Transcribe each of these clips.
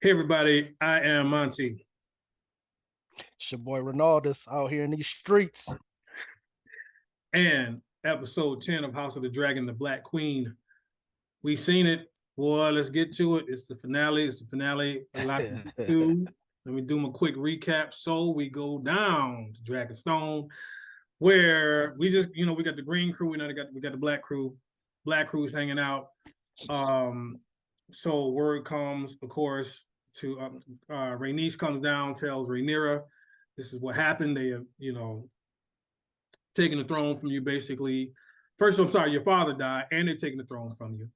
Hey everybody, I am Monty. It's your boy Ronaldus out here in these streets. And episode 10 of House of the Dragon, the Black Queen. We seen it. Boy, let's get to it. It's the finale. It's the finale. A lot to get to. Let me do a quick recap. So we go down to Dragonstone, where we just, we got the green crew, we got the black crew. Black crew's hanging out. So word comes, of course, to Rhaenys comes down, tells Rhaenyra, this is what happened. They have, taking the throne from you, basically. First, I'm sorry, your father died, and they're taking the throne from you.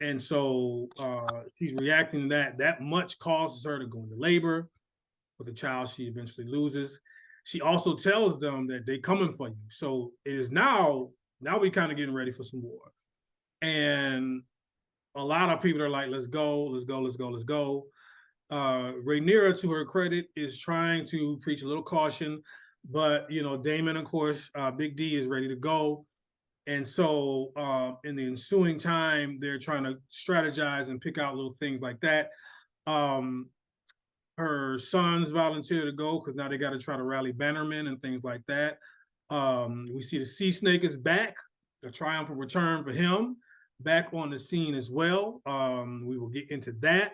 And so she's reacting to that. That much causes her to go into labor with a child she eventually loses. She also tells them that they're coming for you. So it is now we kind of getting ready for some war. And a lot of people are like, let's go, let's go, let's go, let's go. Rhaenyra, to her credit, is trying to preach a little caution, but Daemon, of course, Big D is ready to go, and so in the ensuing time, they're trying to strategize and pick out little things like that. Her sons volunteer to go because now they got to try to rally bannermen and things like that. We see the Sea Snake is back, a triumphant return for him, back on the scene as well. We will get into that.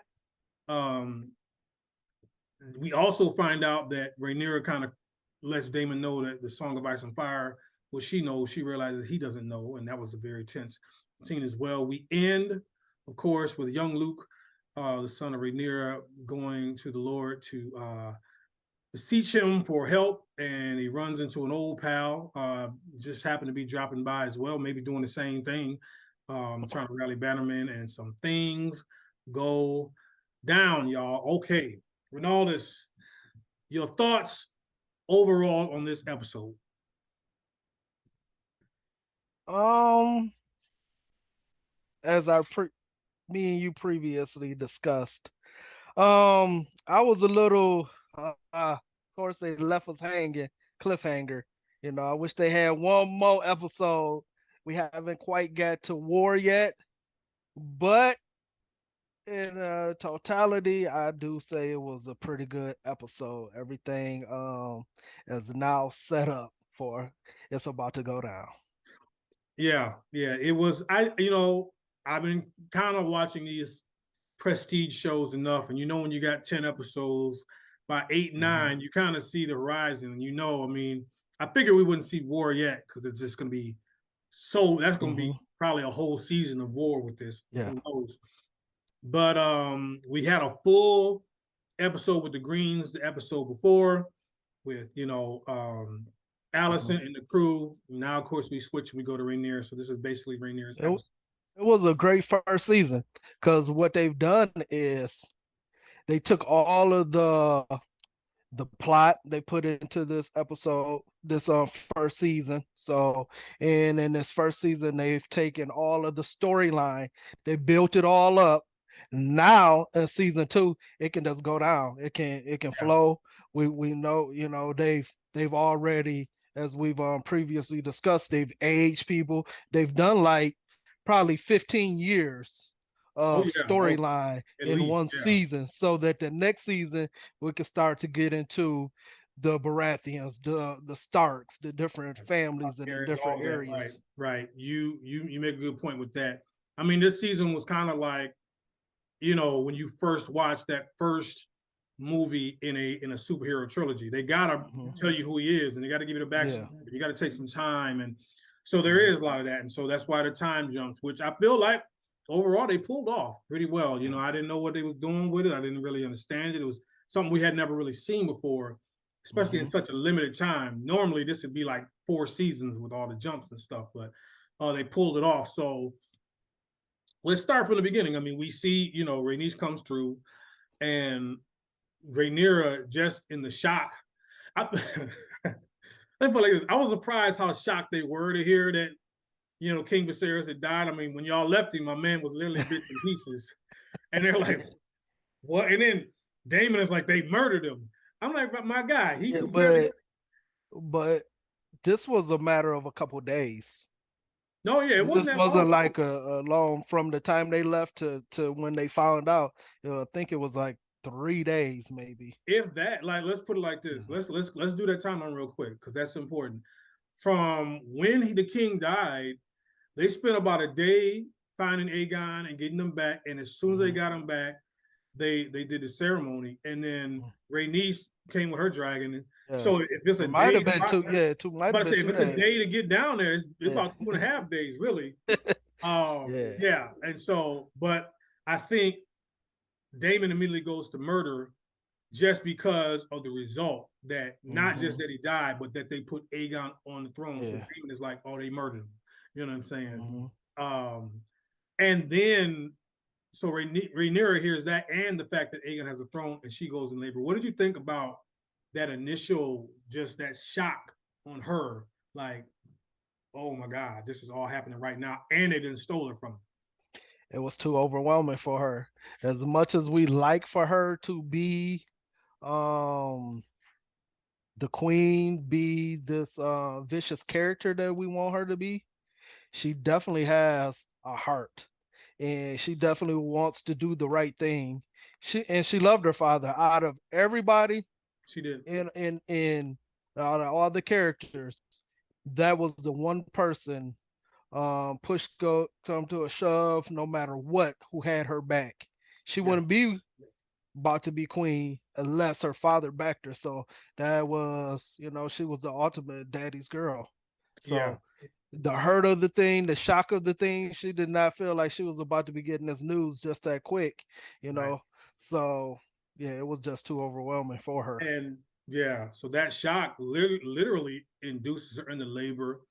We also find out that Rhaenyra kind of lets Daemon know that the Song of Ice and Fire, what she knows, she realizes he doesn't know, and that was a very tense scene as well. We end, of course, with young Luke, the son of Rhaenyra, going to the Lord to beseech him for help, and he runs into an old pal, just happened to be dropping by as well, maybe doing the same thing, trying to rally bannermen, and some things go down, y'all. Okay, Ronaldus, your thoughts overall on this episode? Um, as me and you previously discussed, I was a little, of course, they left us hanging, cliffhanger. I wish they had one more episode. We haven't quite got to war yet, but in totality, I do say it was a pretty good episode. Everything is now set up for it's about to go down. Yeah, it was. I've been kind of watching these prestige shows enough, and when you got 10 episodes, by 8, 9, you kind of see the horizon, and I mean, I figured we wouldn't see war yet because it's just gonna be that's gonna be probably a whole season of war with this. Yeah. Who knows? But we had a full episode with the Greens the episode before with Allison and the crew. Now, of course, we switch and we go to Rhaenyra. So this is basically Rhaenyra's episode. It was a great first season because what they've done is they took all of the plot they put into this episode, this first season. So, and in this first season, they've taken all of the storyline, they built it all up. Now in season 2, it can just go down. It can flow. We know, they've already, as we've previously discussed, they've aged people. They've done like probably 15 years of storyline in one season, so that the next season we can start to get into the Baratheons, the Starks, the different families in the different areas. Right. You make a good point with that. I mean, this season was kind of like, when you first watch that first movie in a superhero trilogy, they gotta tell you who he is, and they got to give you the backstory. Yeah. You got to take some time, and so there is a lot of that, and so that's why the time jumps, which I feel like overall they pulled off pretty well. I didn't know what they was doing with it. I didn't really understand it. It was something we had never really seen before, especially in such a limited time. Normally this would be like 4 seasons with all the jumps and stuff, but they pulled it off. So let's start from the beginning. I mean, we see, Rhaenys comes through, and Rhaenyra just in the shock. I feel like this. I was surprised how shocked they were to hear that, King Viserys had died. I mean, when y'all left him, my man was literally bits and pieces. And they're like, what? And then Daemon is like, they murdered him. I'm like, but my guy, he. But this was a matter of a couple of days. No, yeah, it wasn't This that long. wasn't like a long from the time they left to when they found out. I think it was like 3 days, maybe. If that, like, let's put it like this. Mhm. Let's do that timeline real quick because that's important. From when the king died, they spent about a day finding Aegon and getting them back. And as soon as they Mhm. got him back, they did the ceremony. And then Mhm. Rhaenys came with her dragon. Yeah, So if it's a it might day, have been two. Yeah, two might have but been say if two it's a days. day to get down there, it's Yeah, about 2.5 days, really. yeah. Yeah. And so, but I think Damon immediately goes to murder just because of the result that not just Hmm. that he died, but that they put Aegon on the throne. So Yeah. Damon is like, oh, they murdered him. You know what I'm saying? Hmm. Um, and then so Rhaenyra hears that and the fact that Aegon has a throne and she goes in labor. What did you think about that initial, just that shock on her? Like, oh my God, this is all happening right now, and they didn't stole her from her. It was too overwhelming for her. As much as we like for her to be um the queen, be this vicious character that we want her to be, she definitely has a heart. And she definitely wants to do the right thing. She loved her father. Out of everybody She did. in out of all the characters, that was the one person, push go come to a shove, no matter what, who had her back. She Yeah, wouldn't be about to be queen unless her father backed her. So that was, she was the ultimate daddy's girl. yeah, So the hurt of the thing, the shock of the thing, she did not feel like she was about to be getting this news just that quick, you right. know. So yeah, it was just too overwhelming for her. And yeah, so that shock literally induces her into labor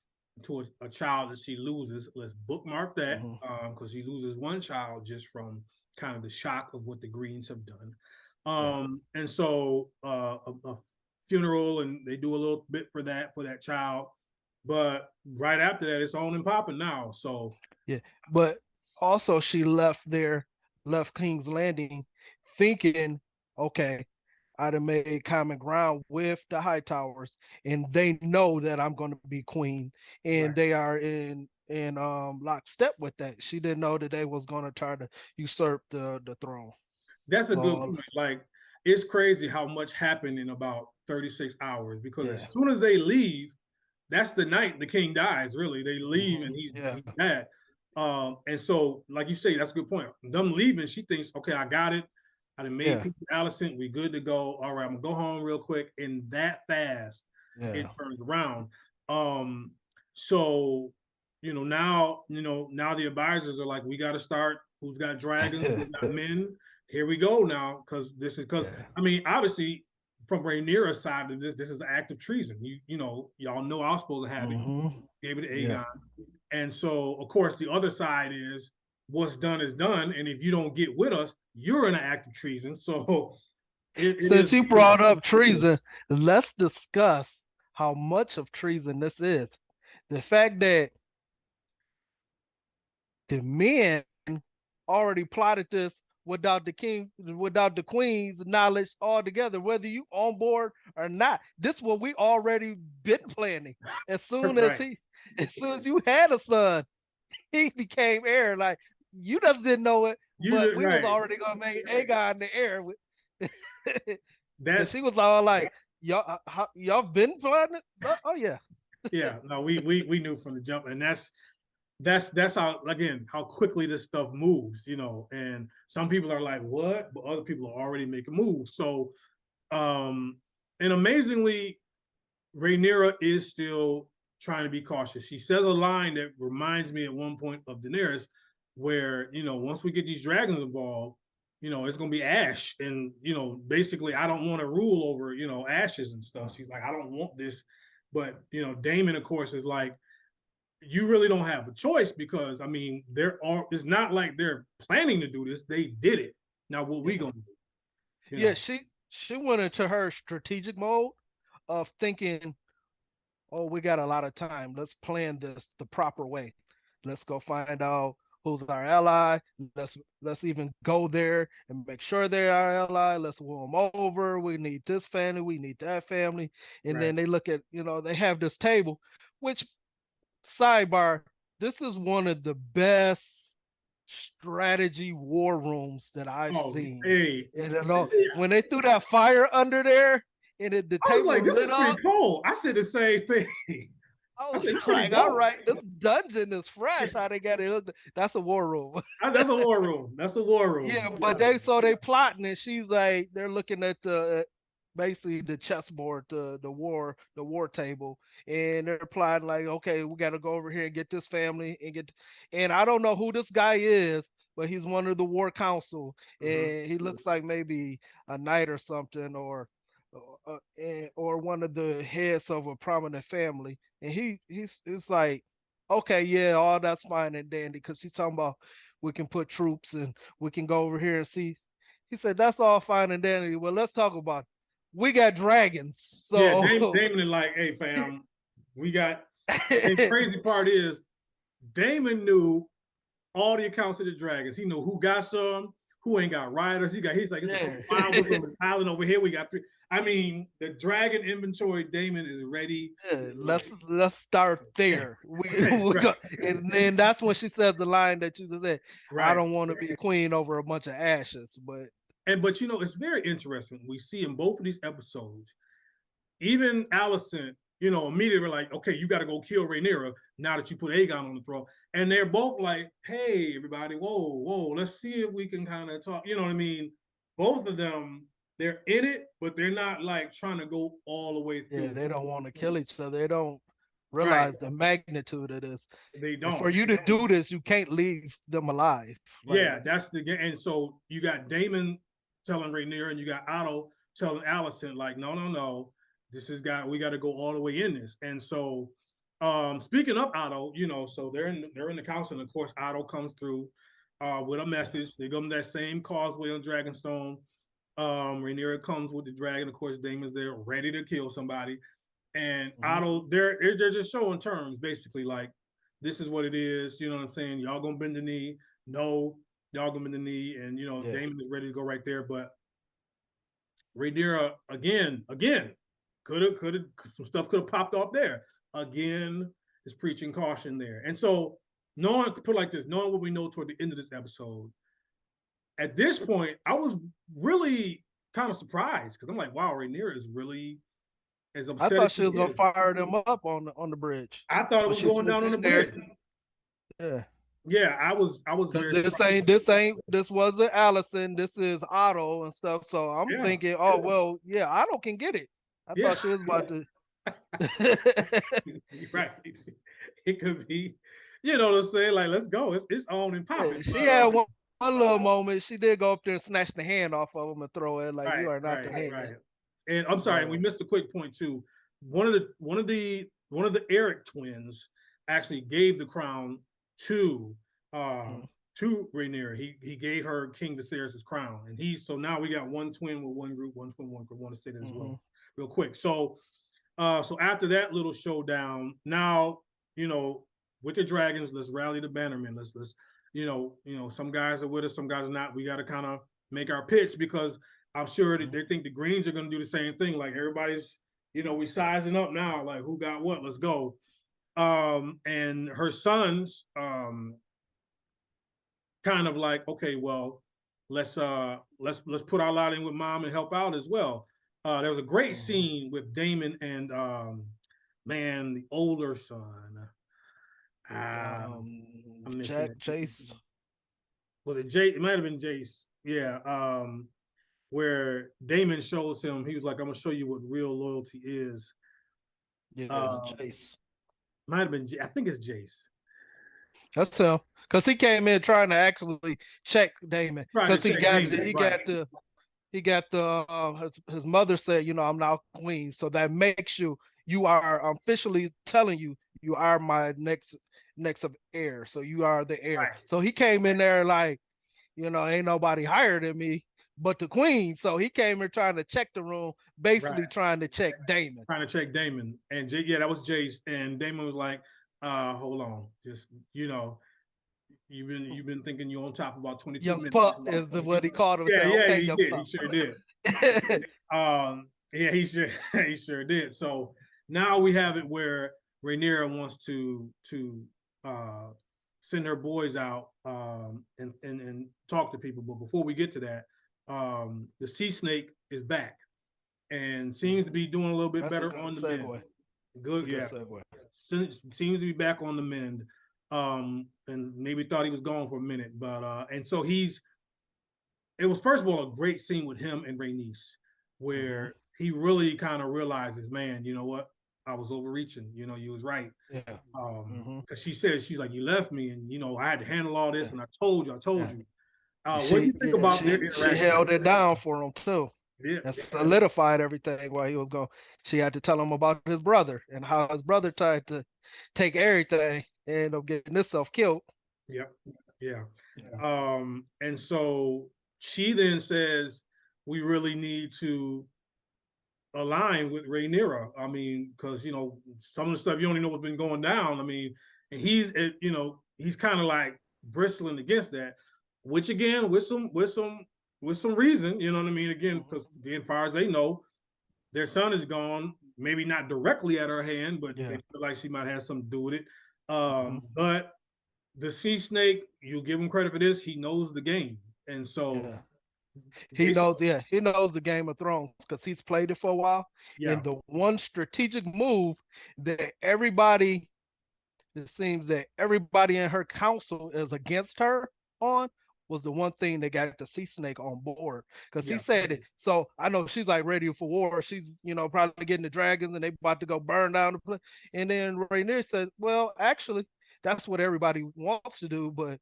to a child that she loses. Let's bookmark that Hmm. because she loses one child just from kind of the shock of what the Greens have done. Yeah, And so a funeral, and they do a little bit for that child. But right after that, it's on and popping now. So yeah. But also she left King's Landing thinking, okay, I'd have made common ground with the High Towers, and they know that I'm going to be queen, and right, they are in lockstep with that. She didn't know that they was going to try to usurp the throne. that's a good So point. Like, it's crazy how much happened in about 36 hours because as yeah, soon as they leave, that's the night the king dies. Really, they leave hmm, and yeah, he's dead. And so, like you say, that's a good point. Them leaving, she thinks, okay, I got it. I done made yeah, people Allison. We good to go. All right, I'm gonna go home real quick. And that fast, it yeah, turns around. Um, so now the advisors are like, we got to start. Who's got dragons? Who's got men? Here we go now, because yeah, I mean, obviously from Rhaenyra's side of this is an act of treason. Y'all know I was supposed to have it. hmm, Gave it to yeah. Aegon. And so, of course, the other side is what's done is done. And if you don't get with us, you're in an act of treason. So it Since is. you brought up treason, let's discuss how much of treason this is. The fact that the men already plotted this without the queen's knowledge altogether, whether you on board or not. This one we already been planning. As soon as Right. he, as soon as you had a son, he became heir. Like you just didn't know it, You but did we was right. already gonna make Aegon the heir. Because he That's was all like, y'all been planning it? Oh yeah, yeah. No, we knew from the jump, and that's how, again, how quickly this stuff moves. And some people are like, what? But other people are already making moves. So um and amazingly, Rhaenyra is still trying to be cautious. She says a line that reminds me at one point of Daenerys, where once we get these dragons involved, it's gonna be ash, and basically, I don't want to rule over ashes and stuff. She's like, I don't want this, but Daemon, of course, is like, you really don't have a choice because I mean, it's not like they're planning to do this; they did it. Now, what we yeah, gonna do? You yeah. know, She went into her strategic mode of thinking, oh, we got a lot of time. Let's plan this the proper way. Let's go find out who's our ally. Let's even go there and make sure they're our ally. Let's win them over. We need this family. We need that family. And right? then they look at, they have this table, which sidebar. this is one of the best strategy war rooms that I've Oh, seen. hey, And it you all, see, when they threw that fire under there and the I was like, table this lit is pretty up, cool. I said the same thing. I I was said it's pretty like, all dope. right, this dungeon is fresh. How they got it? That's a war room. That's a war room. That's a war room. Yeah, but they plotting and she's like they're looking at the basically the chessboard, the war table, and they're plotting like, okay, we got to go over here and get this family and get, and I don't know who this guy is, but he's one of the war council, Mm-hmm. and he looks like maybe a knight or something, or one of the heads of a prominent family, and he's it's like, okay, yeah, all that's fine and dandy, because he's talking about we can put troops and we can go over here and see. He said, that's all fine and dandy. Well, let's talk about it. We got dragons. Yeah, So Damon is like, hey, fam, we got. And the crazy part is, Damon knew all the accounts of the dragons. He knew who got some, who ain't got riders. He's like, it's a wild on this island over here. We got three. I mean, the dragon inventory, Damon is ready. yeah, let's start there. We Right, go, and then that's when she says the line that you just said. I right. don't want to be a queen over a bunch of ashes, but But it's very interesting. We see in both of these episodes, even Allison, immediately like, okay, you got to go kill Rhaenyra now that you put Aegon on the throne. And they're both like, hey, everybody, whoa, let's see if we can kind of talk. You know what I mean? Both of them, they're in it, but they're not like trying to go all the way yeah, through. they don't want to kill each other. They don't Right. realize the magnitude of this. They And don't. for you to do this, you can't leave them alive. Like, Yeah, that's the game. And so you got Damon telling Rhaenyra, and you got Otto telling Allison, like, no, we got to go all the way in this. And so, speaking of Otto, so they're in the council, and of course Otto comes through with a message. They go to that same causeway on Dragonstone. Rhaenyra comes with the dragon. Of course, Damon's there, ready to kill somebody. And Otto, they're just showing terms, basically, like, this is what it is. You know what I'm saying? Y'all gonna bend the knee. No, y'all gonna bend the knee. And, Damon is ready to go right there. But Rhaenyra, again, some stuff could have popped off there. Again, is preaching caution there. And so, knowing what we know toward the end of this episode, at this point, I was really kind of surprised, because I'm like, wow, Rhaenyra is really as I upset thought as she she was gonna is. fire them up on the bridge I thought it when was she going slipped down on in the there. bridge. Yeah, Yeah, I was because very surprised. this wasn't Allison. This is Otto and stuff. So I'm Yeah, thinking, oh well, yeah, Otto can get it. I yeah, thought she was about to. right. It could be, you know what I'm saying? Like, let's go. It's on and Yeah, popping. she But had one little moment. She did go up there and snatch the hand off of him and throw it like you right, are not the right, hand. right. And I'm sorry, we But missed a quick point too. One of the Eric twins actually gave the crown to uh mm, to Rhaenyra. He gave her King Viserys' crown, and so now we got one twin with one group, one twin, one group. Want to say that as well, real quick. So after that little showdown, now with the dragons, let's rally the bannermen. Let's some guys are with us, some guys are not. We got to kind of make our pitch, because I'm sure that they think the Greens are going to do the same thing. Like, everybody's, we sizing up now. Like, who got what? Let's go. And her sons, kind of like, okay, well, let's put our lot in with mom and help out as well. There was a great scene with Damon and man, the older son. I'm missing it. Chase. Was it Jay? It might have been Jace. Yeah. Where Damon shows him, he was like, I'm gonna show you what real loyalty is. Yeah, Chase. Might have been, I think it's Jace. That's him. Because he came in trying to actually check Damon. Because he got the his mother said, I'm now queen. So that makes you are, I'm officially telling you are my next of heir. So you are the heir. Right. So he came in there like, ain't nobody higher than me but the queen. So he came here trying to check the room, basically trying to check Damon. Trying to check Damon. And yeah, that was Jace. And Damon was like, hold on. Just, you've been thinking you're on top about 22 young minutes. Pup is what he called him. Yeah, okay, he did. He sure did. Yeah, he sure did. So now we have it where Rhaenyra wants to send her boys out and talk to people. But before we get to that, the sea snake is back and seems to be doing a little bit That's a better good on the segue. mend. Good, yeah. Segue. Seems to be back on the mend. And maybe thought he was gone for a minute, but and so it was first of all a great scene with him and Rhaenys, where he really kind of realizes, man, you know what? I was overreaching. You know, you was right. Yeah. Because she said, she's like, you left me, and you know, I had to handle all this, and I told you. What do you think about their interaction? She held it down for him too. Yeah. And solidified everything while he was gone. She had to tell him about his brother and how his brother tried to take everything and end up getting himself killed. Yep. Yeah. And so she then says, we really need to align with Rhaenyra. I mean, because you know, some of the stuff you only know what's been going down. I mean, and he's kind of like bristling against that, which again, with some reason, you know what I mean? Again, because again, as far as they know, their son is gone. Maybe not directly at her hand, but they feel like she might have something to do with it. But the sea snake, you give him credit for this. He knows the game, and so he knows the Game of Thrones because he's played it for a while. Yeah. And the one strategic move that everybody, it seems that everybody in her council is against her on, was the one thing that got the sea snake on board, because he said it. So I know she's like ready for war. She's, you know, probably getting the dragons and they about to go burn down the place. And then Rhaenyra said, well, actually, that's what everybody wants to do, but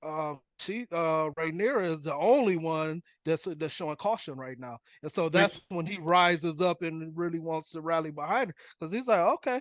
Rhaenyra is the only one that's showing caution right now. And so that's when he rises up and really wants to rally behind her, because he's like, okay,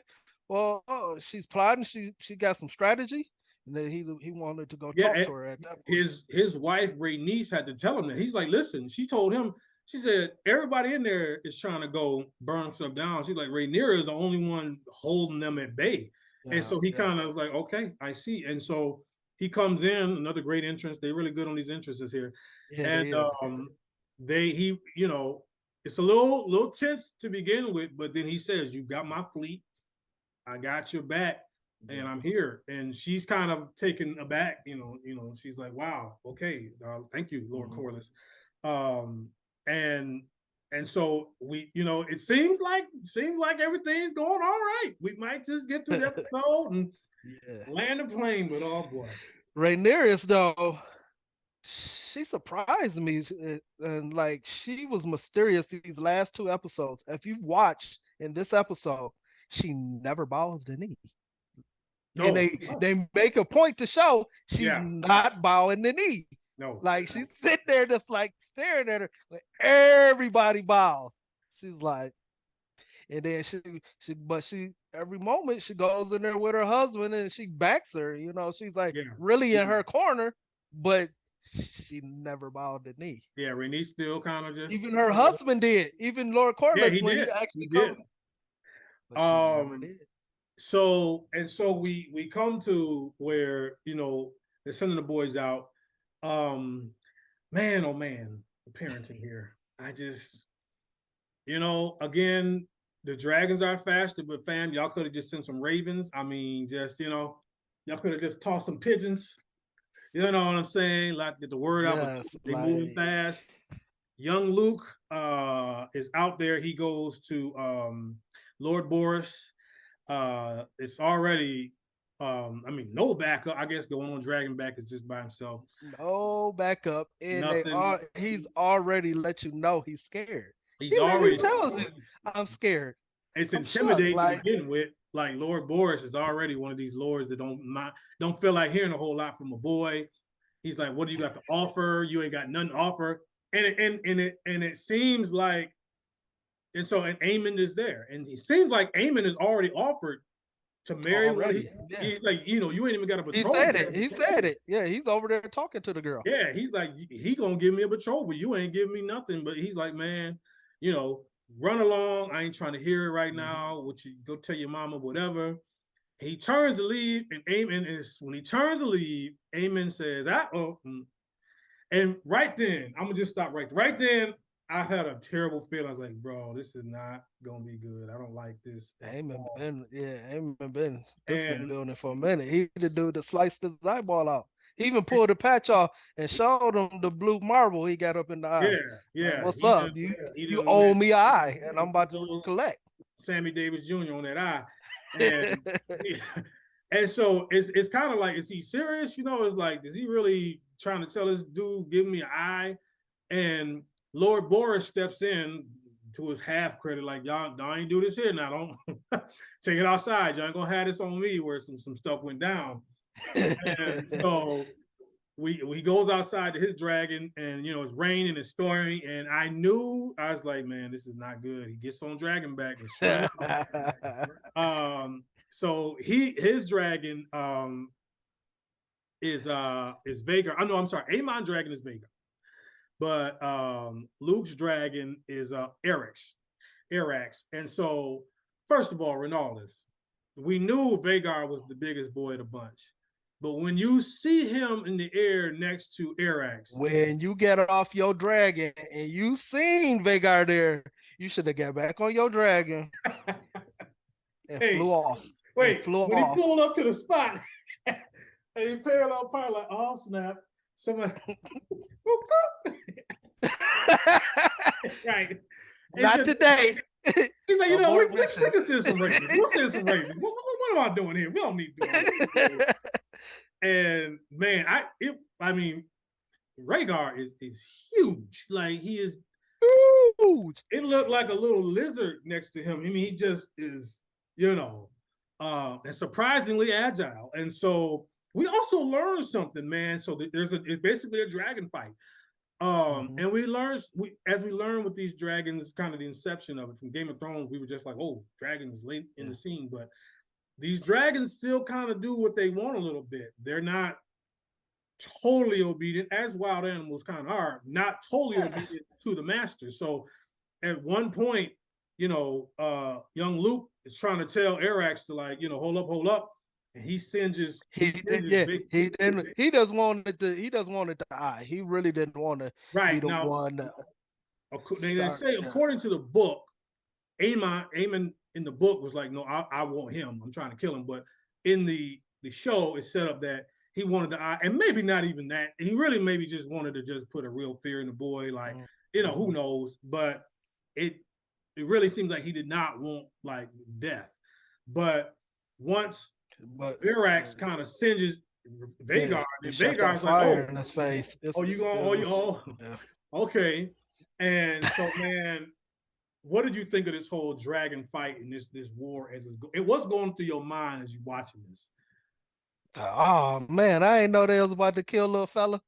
well, she's plotting, she got some strategy. And then he wanted to go talk to her at that point. His wife Rhaenys had to tell him that. He's like, listen, she told him, she said, everybody in there is trying to go burn stuff down. She's like, Rhaenyra is the only one holding them at bay. And so he kind of like, okay, I see. And so he comes in, another great entrance. They're really good on these entrances here. And you know, it's a little tense to begin with, but then he says, you got my fleet, I got your back, and I'm here. And she's kind of taken aback, you know, she's like, wow, okay, thank you, Lord Corlys. And so we, you know, it seems like everything's going all right. We might just get through the episode and land a plane, but oh boy. Rhaenyra, though, she surprised me, and like she was mysterious these last two episodes. If you've watched in this episode, she never bows the knee. No. And they make a point to show she's not bowing the knee. No. Like she's sitting there just like staring at her. Like, everybody bows. She's like, and then she every moment she goes in there with her husband and she backs her. You know, she's like really in her corner, but she never bowed the knee. Yeah, Rhaenys still kind of just. Even her husband did. Even Lord Corlys he did. He actually did. So we come to where, you know, they're sending the boys out. Man, oh man, the parenting here. I just, you know, again, the dragons are faster, but fam, y'all could have just sent some ravens. I mean, just, you know, y'all could have just tossed some pigeons. You know what I'm saying? Like, get the word out. They moving fast. Young Luke is out there. He goes to Lord Boris. It's already, no backup. I guess going on Dragonback is just by himself. No backup. And he's already let you know he's scared. He already tells you, I'm scared. It's intimidating to begin with. Like, Lord Boris is already one of these lords that don't feel like hearing a whole lot from a boy. He's like, what do you got to offer? You ain't got nothing to offer. And it seems like, and Aemon is there. And it seems like Aemon is already offered to marry. He's like, you know, you ain't even got a betrothal. He said it. Yeah, he's over there talking to the girl. Yeah, he's like, he gonna give me a betrothal. You ain't giving me nothing. But he's like, man, you know, run along. I ain't trying to hear it right now. What you go tell your mama, whatever. He turns to leave, and when he turns to leave, Aemon says, and right then, I'm gonna just stop right then. I had a terrible feeling. I was like, bro, this is not gonna be good. I don't like this at all. Heyman been this been And building for a minute. He the dude that sliced his eyeball out. He even pulled the patch off and showed him the blue marble he got up in the eye. yeah, Like, yeah, what's up? he You didn't owe went me an eye, and I'm about to little collect. Sammy Davis Jr. on that eye. And and so it's kind of like, is he serious? You know, it's like, is he really trying to tell this dude, give me an eye? And Lord Boris steps in to his half credit, like, y'all ain't do this here now. Don't take it outside. Y'all ain't gonna have this on me where some stuff went down. And so we goes outside to his dragon, and you know, it's raining and stormy. And I was like, man, this is not good. He gets on dragon back, and sure enough, so his dragon is Vagar. I know, I'm sorry, Amon dragon is Vagar. But Luke's dragon is Arax. And so, first of all, Ronaldus, we knew Vagar was the biggest boy of the bunch. But when you see him in the air next to Arax, when you get off your dragon and you seen Vagar there, you should have got back on your dragon and flew off. Wait, when he pulled up to the spot and he parallel part, like, oh snap, somebody. Right. Not today. He's like, you know, we can send some raisins. We'll send some raisins. What am I doing here? We don't need to do it. And man, I mean, Rhaegar is huge. Like, he is huge. It looked like a little lizard next to him. I mean, he just is, you know, and surprisingly agile. And so we also learned something, man. So it's basically a dragon fight. And we learned with these dragons, kind of the inception of it from Game of Thrones, we were just like, oh, dragons late in the scene, but these dragons still kind of do what they want a little bit. They're not totally obedient, as wild animals kind of are, not totally obedient to the master. So at one point, you know, young Luke is trying to tell Arax to, like, you know, hold up. And he singes. He does want it to eye. He really didn't want to be the one. They say, according to the book, Aemon in the book was like, no, I want him. I'm trying to kill him. But in the show, it's set up that he wanted the eye, and maybe not even that. He really maybe just wanted to just put a real fear in the boy. Like, you know, who knows? But it really seems like he did not want, like, death. But once Virax kind of singes Vagar, and Vagar's like, oh, in his face. Okay. And so, man, what did you think of this whole dragon fight and this war as it was going through your mind as you watching this? Oh man, I didn't know they was about to kill little fella.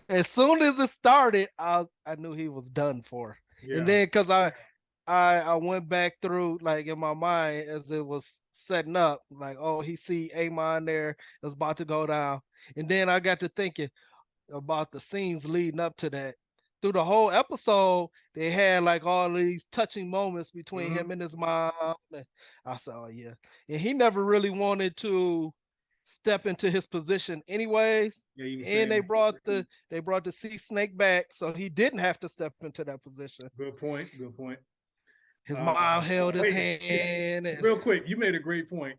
As soon as it started, I knew he was done for. Yeah. And then because I went back through, like, in my mind as it was setting up, like, oh, he see Aemon there, it's about to go down. And then I got to thinking about the scenes leading up to that. Through the whole episode, they had like all these touching moments between him and his mom. And I said, oh yeah. And he never really wanted to step into his position anyways. Yeah, and they brought the sea snake back, so he didn't have to step into that position. Good point. His mom held his hand. And... Real quick, you made a great point.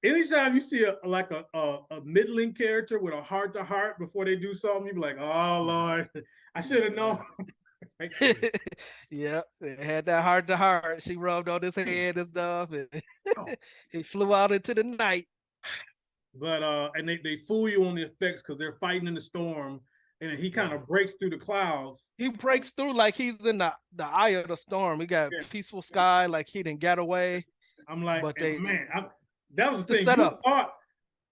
Anytime you see a middling character with a heart to heart before they do something, you be like, oh Lord, I should have known. Yeah, it had that heart to heart. She rubbed on his head and stuff, and he flew out into the night. But and they fool you on the effects because they're fighting in the storm, and he kind of breaks through the clouds. He breaks through like he's in the eye of the storm. He got peaceful sky, like he didn't get away. I'm like, that was the thing. You thought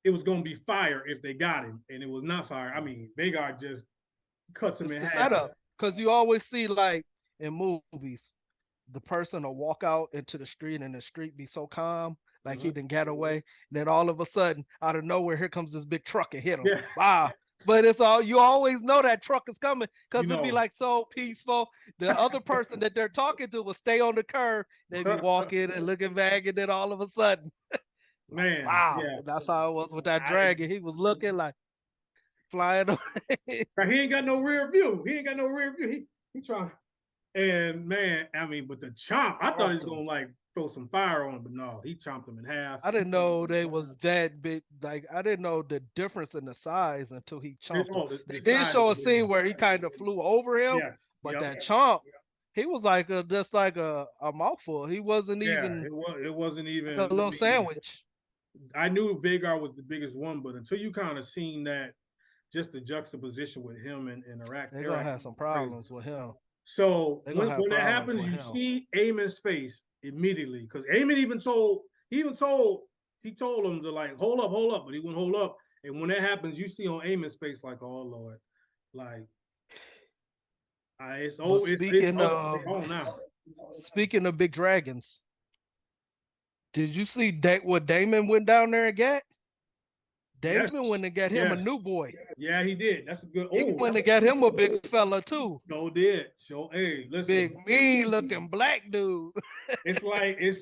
it was going to be fire if they got him, and it was not fire. I mean, Vagar just cuts him in half. Setup, because you always see, like, in movies, the person will walk out into the street and the street be so calm, like he didn't get away. And then all of a sudden, out of nowhere, here comes this big truck and hit him. Yeah. Wow. But you always know that truck is coming because it'd be like so peaceful. The other person that they're talking to will stay on the curb. They'd be walking and looking back, and then all of a sudden, man, wow, that's how it was with that dragon. He was looking like, flying. He ain't got no rear view. He ain't got no rear view. He trying. And man, I mean, but the chomp, I thought he was gonna like throw some fire on him, but no, he chomped him in half. I didn't know they was that big. Like I didn't know the difference in the size until he chomped him. They did show a scene where he kind of flew over him, yes, but that chomp, he was like just like a mouthful. He wasn't even. It wasn't even like a little sandwich. I knew Vagar was the biggest one, but until you kind of seen that, just the juxtaposition with him and Iraq, they're gonna have some problems with him. So when that happens, you see Eamon's face immediately because Eamon told him to like hold up, but he wouldn't hold up. And when that happens, you see on Eamon's face like, oh Lord, like it's over. Speaking of big dragons, did you see what Damon went down there and got? Damon went and got him a new boy. Yeah, he did. That's a good. He went and got him a big fella too. No, did. So hey, listen. Big mean looking black dude. It's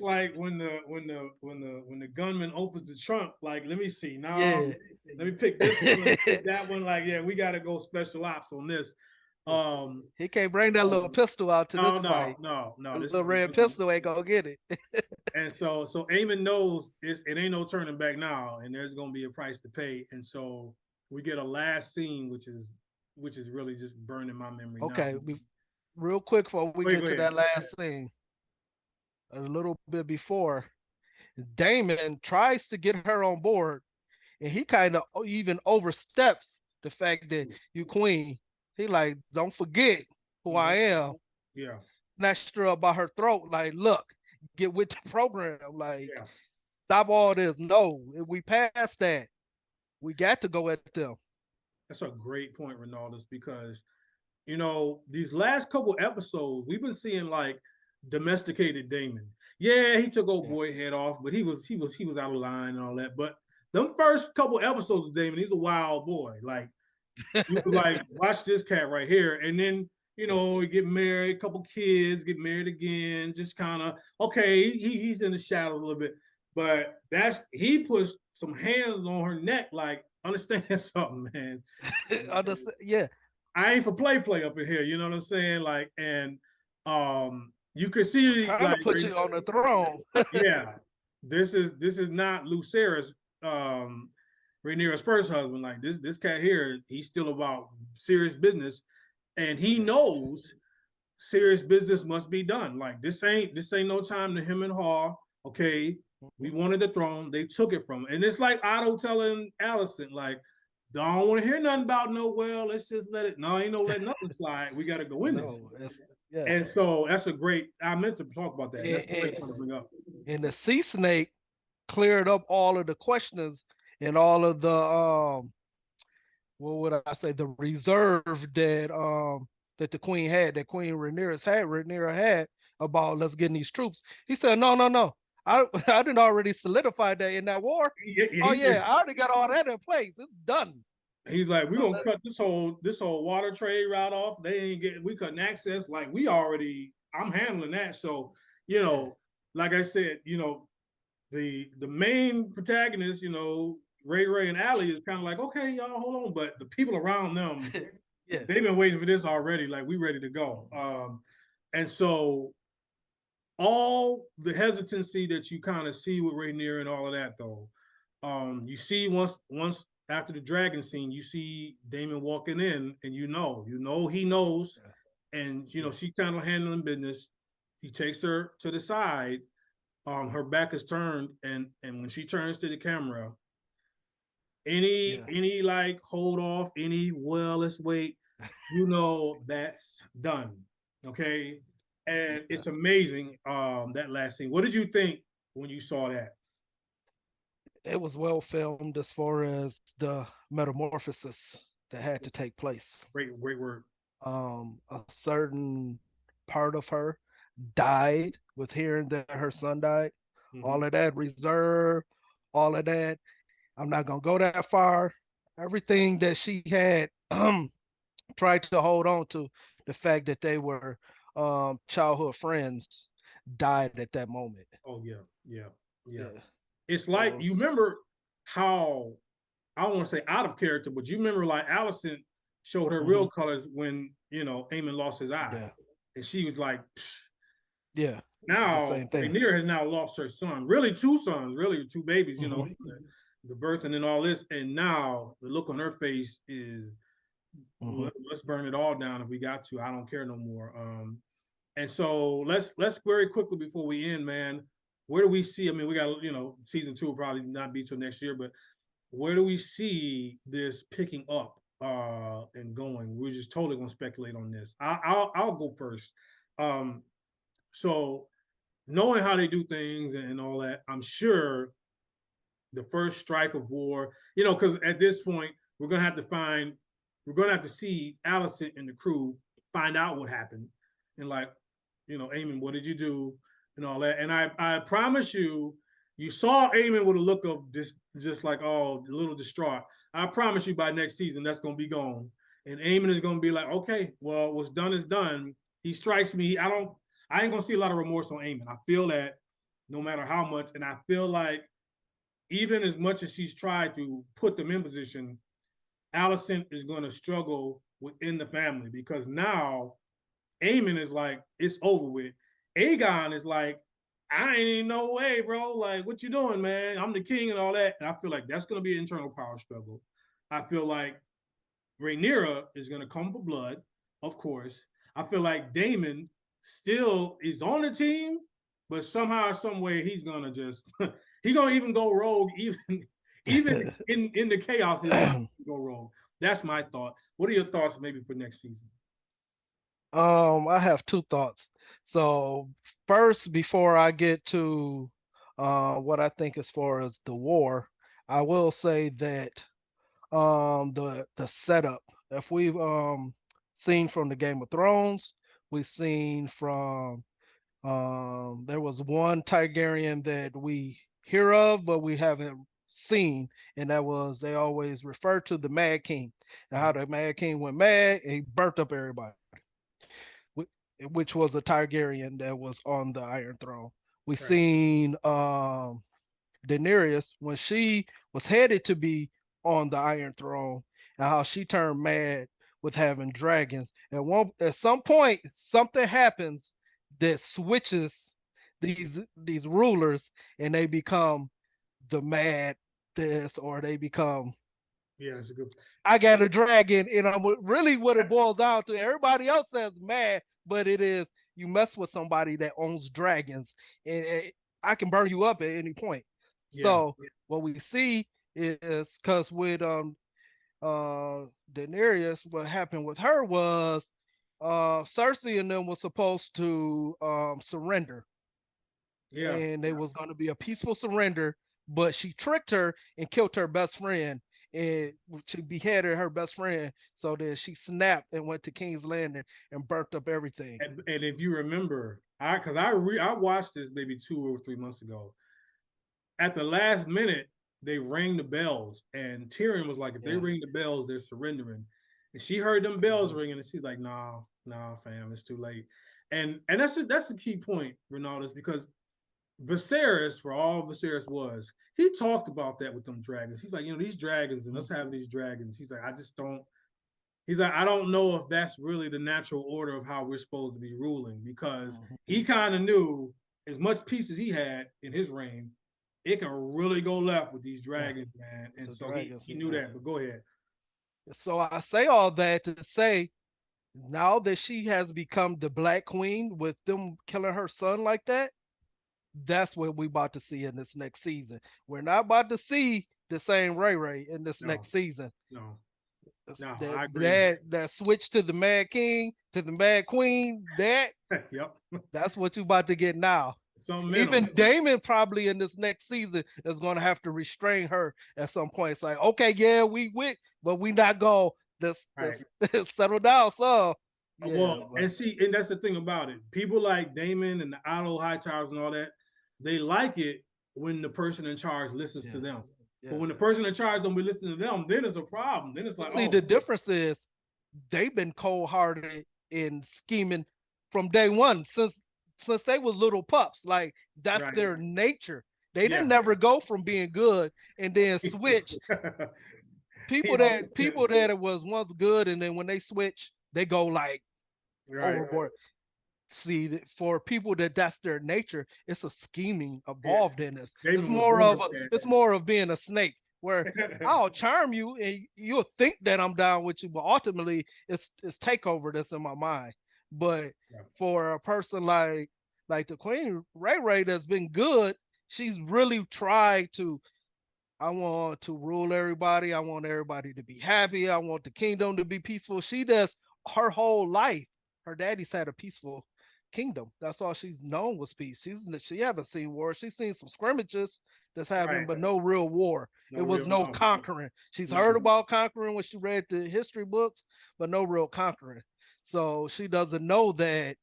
like when the gunman opens the trunk. Like, let me see now. Yeah. Let me pick this one. Pick that one. Like, yeah, we got to go special ops on this. He can't bring that little pistol out to this fight. No. This little red pistol ain't gonna get it. And so Eamon knows it ain't no turning back now, and there's gonna be a price to pay. And so we get a last scene, which is really just burning my memory. Okay, now. Real quick before we get to that last scene, a little bit before, Damon tries to get her on board, and he kind of even oversteps the fact that you queen. He like, don't forget who I am. Yeah. Snatched her up by her throat, like, look, get with the program. Like, stop all this. No, we passed that. We got to go at them. That's a great point, Ronaldus, because these last couple episodes, we've been seeing like domesticated Damon. Yeah, he took old boy head off, but he was out of line and all that. But them first couple episodes of Damon, he's a wild boy. Like, you could like watch this cat right here, and then he get married, couple kids, get married again, just kind of okay. He's in the shadow a little bit, but he pushed some hands on her neck, like understand something, man. Yeah, I ain't for play up in here. You know what I'm saying? Like, and you could see like put you on the throne. Yeah, this is not Lucera's Rhaenyra's first husband. Like this cat here, he's still about serious business, and he knows serious business must be done. Like this ain't no time to him and Haw. Okay, we wanted the throne, they took it from him. And it's like Otto telling Allison, like, don't want to hear nothing about let's just let it. No, ain't no letting nothing slide. We got to go in this. Yeah. And so that's a great. I meant to talk about that. That's a great point to bring up. And the sea snake cleared up all of the questions and all of the what would I say, the reserve that the queen had, that Queen Rhaenyra had about let's get in these troops. He said, no. I didn't already solidify that in that war. I already got all that in place. It's done. He's like, we're gonna cut this whole water trade route off. We couldn't access. Like I'm handling that. So, like I said, the main protagonist, Ray and Allie is kind of like, okay, y'all hold on. But the people around them, they've been waiting for this already. Like, we ready to go. And so all the hesitancy that you kind of see with Rhaenyra and all of that, though, you see once after the dragon scene, you see Damon walking in, and he knows, and she's kind of handling business. He takes her to the side. Her back is turned, and when she turns to the camera, any like hold off, let's wait, that's done. Okay. And it's amazing, that last scene. What did you think when you saw that? It was well filmed as far as the metamorphosis that had to take place. Great word. A certain part of her died with hearing that her son died. Mm-hmm. All of that reserve, all of that. I'm not going to go that far. Everything that she had tried to hold on to, the fact that they were childhood friends, died at that moment. Oh, yeah. It's like, you remember how I don't want to say out of character, but you remember like Allison showed her real colors when Eamon lost his eye, Yeah. and she was like, psh. Yeah. The Now same thing. Rhaenyra has now lost her son, really two sons, really two babies, the birth and then all this, and now the look on her face is, let's burn it all down if we got to. I don't care no more. And so let's very quickly before we end, man. Where do we see? I mean, we got season 2 will probably not be till next year, but where do we see this picking up and going? We're just totally gonna speculate on this. I'll go first. So knowing how they do things and all that, I'm sure the first strike of war, because at this point we're gonna have to see Allison and the crew find out what happened, and like, Eamon, what did you do, and all that. And I promise you, you saw Eamon with a look of just like, oh, a little distraught. I promise you, by next season, that's gonna be gone, and Eamon is gonna be like, okay, well, what's done is done. He strikes me. I ain't gonna see a lot of remorse on Eamon. I feel that no matter how much, and I feel like even as much as she's tried to put them in position, Allison is going to struggle within the family, because now Eamon is like, it's over with. Aegon is like, I ain't even no way, bro. Like, what you doing, man? I'm the king and all that. And I feel like that's going to be an internal power struggle. I feel like Rhaenyra is going to come for blood, of course. I feel like Daemon still is on the team, but somehow, some way, he's going to just he's going to even go rogue, even in the chaos, he's going to go rogue. That's my thought. What are your thoughts maybe for next season? I have two thoughts. So first, before I get to what I think as far as the war, I will say that the setup, if we've seen from the Game of Thrones, we've seen from there was one Targaryen that we hear of, but we haven't seen, and that was, they always refer to the Mad King, and how the Mad King went mad and he burnt up everybody, which was a Targaryen that was on the Iron Throne. We seen Daenerys when she was headed to be on the Iron Throne, and how she turned mad with having dragons. At some point, something happens that switches these rulers, and they become the mad this, or they become, yeah, that's a good. I got a dragon, and I'm really what it boils down to. Everybody else says mad, but it is, you mess with somebody that owns dragons, and I can burn you up at any point. So what we see is, because with Daenerys, what happened with her was Cersei and them was supposed to surrender. Yeah. And they was going to be a peaceful surrender, but she tricked her and killed her best friend, and she beheaded her best friend. So then she snapped and went to King's Landing and burnt up everything. And if you remember, I watched this maybe 2 or 3 months ago. At the last minute, they rang the bells, and Tyrion was like, if they ring the bells, they're surrendering. And she heard them bells ringing, and she's like, nah, fam, it's too late. And that's the key point, Ronaldus, because Viserys, for all Viserys was, he talked about that with them dragons. He's like, these dragons, and us having these dragons. He's like, I don't know if that's really the natural order of how we're supposed to be ruling, because he kind of knew, as much peace as he had in his reign, it can really go left with these dragons, man. And so he knew that. But go ahead. So I say all that to say, now that she has become the Black Queen with them killing her son like that, that's what we about to see in this next season. We're not about to see the same Ray in this next season. No, I agree. That switch to the Mad King, to the Mad Queen, yep, that's what you about to get now. Even Daemon probably in this next season is going to have to restrain her at some point. It's like, okay, yeah, we went, but we not going to settle down. So, and that's the thing about it. People like Daemon and the Otto Hightowers and all that, they like it when the person in charge listens to them. But when the person in charge don't be listening to them, then it's a problem. Then it's like, the difference is they've been cold-hearted in scheming from day one, since they was little pups. Like, that's their nature. They didn't never go from being good and then switch people that it was once good, and then when they switch, they go like overboard. See, for people that's their nature, it's a scheming involved in this. It's more of being a snake where I'll charm you and you'll think that I'm down with you, but ultimately it's takeover that's in my mind. But for a person like the Queen Ray that's been good, she's really tried to. I want to rule everybody. I want everybody to be happy. I want the kingdom to be peaceful. She does her whole life. Her daddy's had a peaceful kingdom. That's all she's known was peace. She haven't seen war. She's seen some scrimmages that's happened, but no real war. It was no conquering. She's heard about conquering when she read the history books, but no real conquering. So she doesn't know that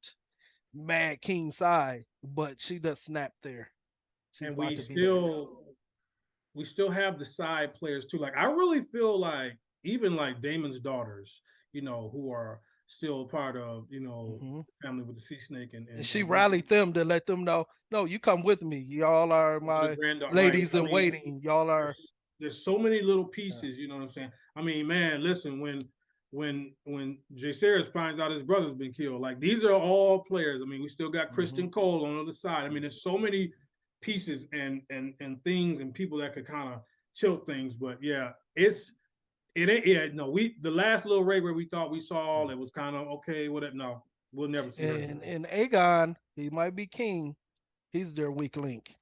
Mad King side, but she does snap there. She's and we still have the side players too. Like I really feel like even like Damon's daughters, who are still part of, the family with the sea snake and she rallied them to let them know, no, you come with me. Y'all are my ladies in waiting. Y'all are. There's so many little pieces, you know what I'm saying? I mean, man, listen, when Jaceres finds out his brother's been killed, like these are all players. I mean, we still got Kristen Cole on the other side. I mean, there's so many pieces and things and people that could kind of tilt things. But yeah, the last little raid where we thought we saw it was kind of okay with it. No, we'll never see it. And Aegon, he might be king. He's their weak link.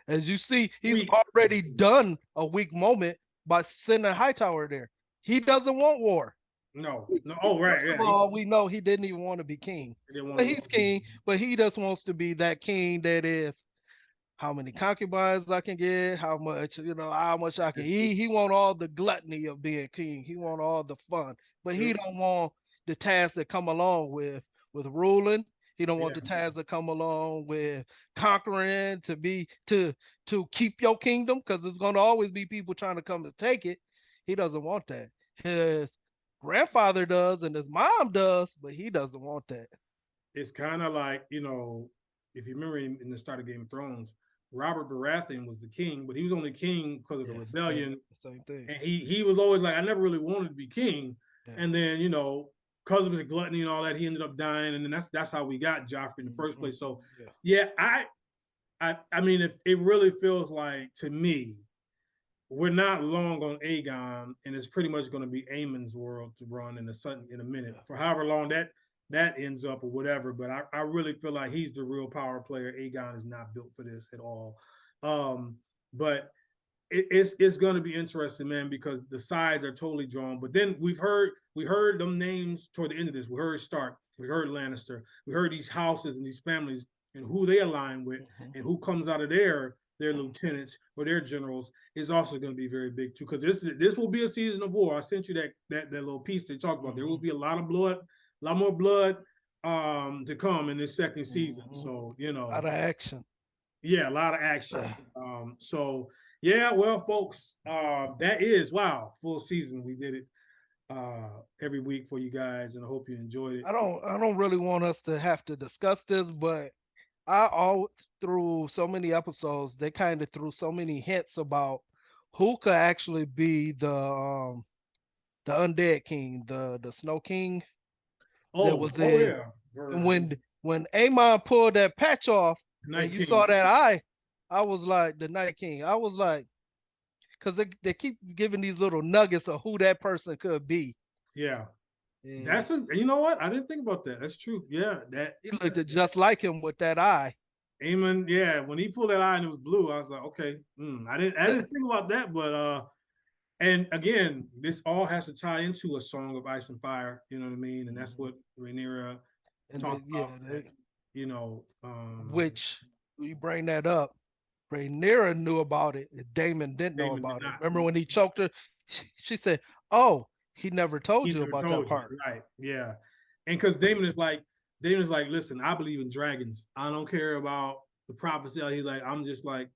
As you see, he's already done a weak moment by sending Hightower there. He doesn't want war. No. Oh, right. First of all, we know he didn't even want to be king. But he's king, but he just wants to be that king that is how many concubines I can get, how much I can eat. He want all the gluttony of being king. He want all the fun, but he don't want the tasks that come along with ruling. He don't want the tasks that come along with conquering to keep your kingdom, because there's going to always be people trying to come to take it. He doesn't want that. His grandfather does and his mom does, but he doesn't want that. It's kind of like, if you remember in the start of Game of Thrones, Robert Baratheon was the king, but he was only king because of the rebellion. Same thing. And he was always like, I never really wanted to be king. Yeah. And then, because of his gluttony and all that, he ended up dying. And then that's how we got Joffrey in the first place. So I mean, if it really feels like, to me, we're not long on Aegon, and it's pretty much going to be Aemon's world to run in a minute for however long that ends up or whatever. But I really feel like he's the real power player. Aegon is not built for this at all. But it's going to be interesting, man, because the sides are totally drawn. But then we heard them names toward the end of this. We heard Stark, we heard Lannister, we heard these houses and these families and who they align with, and who comes out of their lieutenants or their generals is also going to be very big too. Because this will be a season of war. I sent you that little piece they talked about. There will be a lot of blood. A lot more blood to come in this second season. So, a lot of action. Yeah, a lot of action. So, yeah, well, folks, that is, full season. We did it every week for you guys, and I hope you enjoyed it. I don't really want us to have to discuss this, but I always, through so many episodes, they kind of threw so many hints about who could actually be the undead king, the Snow King. Yeah. When Aemon pulled that patch off and you saw that eye, I was like, the Night King. I was like, because they keep giving these little nuggets of who that person could be. Yeah. You know what? I didn't think about that. That's true. Yeah. He looked just like him with that eye. Aemon, yeah. When he pulled that eye and it was blue, I was like, okay. I didn't think about that, but and again, this all has to tie into a Song of Ice and Fire, you know what I mean? And that's what Rhaenyra talked about. Which, you bring that up, Rhaenyra knew about it. Daemon didn't know about it. Remember when he choked her? She said, "Oh, he never told you about that part." Right? Yeah, and because Daemon is like, listen, I believe in dragons. I don't care about the prophecy. He's like, I'm just like.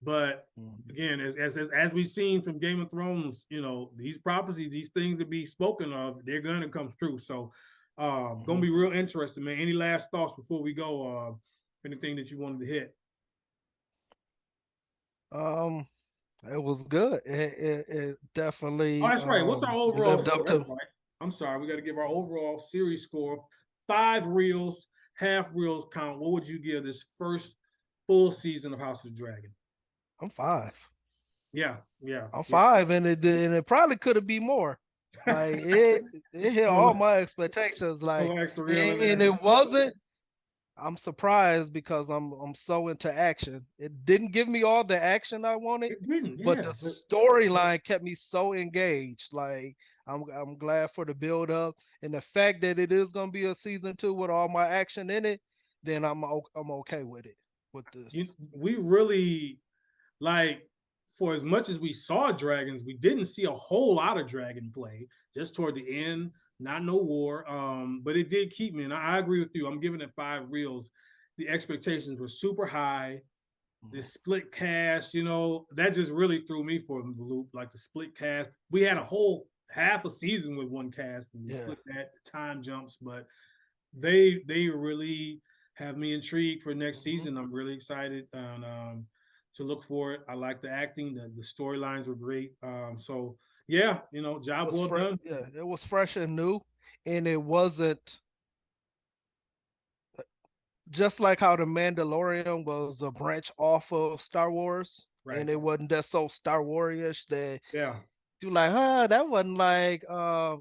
But again, as we've seen from Game of Thrones, these prophecies, these things to be spoken of, they're going to come true. So, going to be real interesting, man. Any last thoughts before we go? Anything that you wanted to hit? It was good. It Oh, definitely that's right. What's our overall lived up score? That's to. right. I'm sorry. We got to give our overall series score. 5 reels, half reels count. What would you give this first full season of House of the Dragon? I'm 5. Yeah, yeah, I'm yeah. 5, and it probably could have been more. Like it hit No, all my expectations. Like, no extra reel in and there. it wasn't. I'm surprised because I'm so into action. It didn't give me all the action I wanted, It didn't, but the yeah. But storyline kept me so engaged. Like I'm glad for the build up and the fact that it is gonna be a season 2 with all my action in it. Then I'm okay with it with this. we really like for as much as we saw dragons, we didn't see a whole lot of dragon play. Just toward the end, not no war. But it did keep me, and I agree with you. I'm giving it 5 reels. The expectations were super high. The Mhm. split cast, that just really threw me for the loop. Like the split cast, we had a whole half a season with one cast, and we Yeah, split that time jumps. But they really have me intrigued for next hmm season. I'm really excited and to look for it. I like the acting, the storylines were great. So yeah, it job was well fresh. done. Yeah, it was fresh and new, and it wasn't just like how the Mandalorian was a branch off of Star Wars, Right. and it wasn't that so Star Wars that Yeah, you like, that wasn't like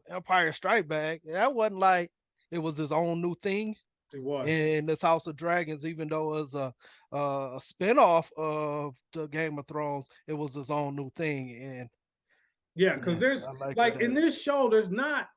Empire Strike Back. That wasn't like it was his own new thing it was. in this House of Dragons, even though it was a spinoff of the Game of Thrones, it was his own new thing. And Yeah, because yeah, there's I like like that. in this show, there's not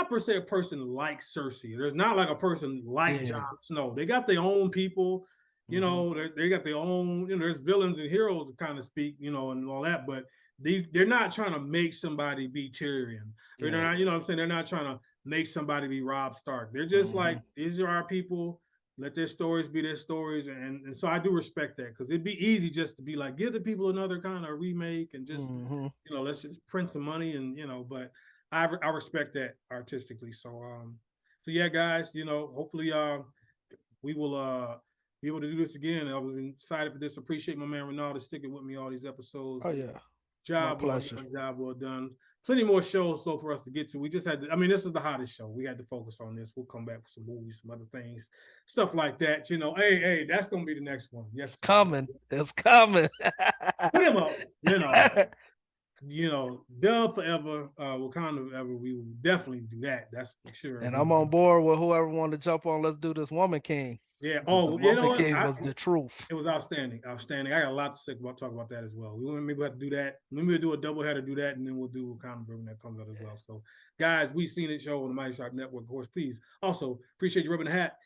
per se a person like Cersei. There's not like a person like Jon Yeah. Snow. They got their own people, hmm they got their own, there's villains and heroes to kind of speak, and all that, but they're not trying to make somebody be Tyrion. They're Yeah. not, what I'm saying? They're not trying to make somebody be Robb Stark. They're just hmm like, these are our people. Let their stories be their stories. And so I do respect that because it'd be easy just to be like, give the people another kind of remake and just, hmm let's just print some money and, but I respect that artistically. So yeah, guys, hopefully we will be able to do this again. I was excited for this. Appreciate my man Ronaldo sticking with me all these episodes. Oh yeah, my Job well pleasure. done, job well done. Plenty more shows though for us to get to. We just had to, I mean, this is the hottest show. We had to focus on this. We'll come back with some movies, some other things, stuff like that. Hey, that's gonna be the next one. It's Yes, sir. coming. It's coming. Put him up, Dub forever, Wakanda forever. We will definitely do that. That's for sure. And I'm on board with whoever wanted to jump on. Let's do this Woman King Yeah. because the Oh, you know Woman what? King was the truth. It was outstanding, outstanding. I got a lot to say talk about that as well. Maybe we'll have to do that. Maybe we'll do a double header, do that, and then we'll do Wakanda when that comes out as well. So, guys, we've seen this show on the Mighty Sharp Network. Of course, please also appreciate you rubbing the hat.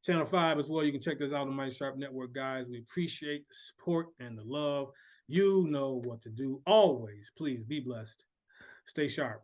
Channel 5 as well. You can check this out on the Mighty Sharp Network, guys. We appreciate the support and the love. You know what to do. Always, please be blessed. Stay sharp.